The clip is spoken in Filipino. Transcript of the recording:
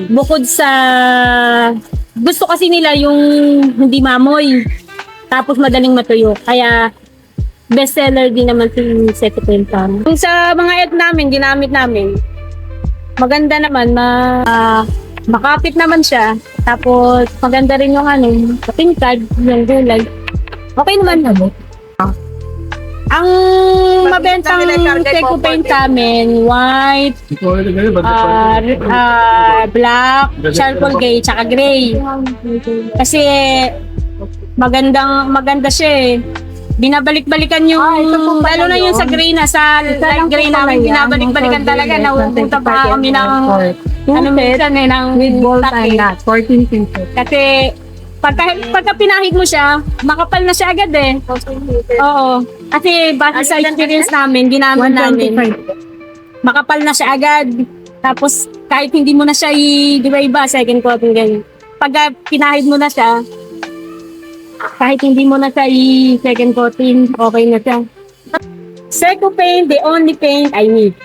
bukod sa gusto kasi nila yung hindi mamoy, tapos madaling matuyo. Kaya bestseller din naman si Seco Paint namin. Kung sa mga namin, ginamit namin, maganda naman, makapit naman siya. Tapos maganda rin yung tingkad, yung gulay. Okay naman naman. Ang mabentang Seco Paint namin, white, black, charcoal gray, tsaka gray. Kasi maganda siya eh. Binabalik-balikan yung, lalo na yung sa gray na, sa light gray namin, binabalik-balikan talaga. Naupunta pa kami ng, minsan eh, ng taki. 14 pieces. Kasi, pagka pinahid mo siya, makapal na siya agad eh. Oo. Kasi base sa experience namin, ginamit namin, makapal na siya agad. Tapos, kahit hindi mo na siya i-iba, second coating ganyan. Pagka pinahid mo na siya, kahit hindi mo na siya i-second coating, okay na siya. Seco Paint, the only paint I need.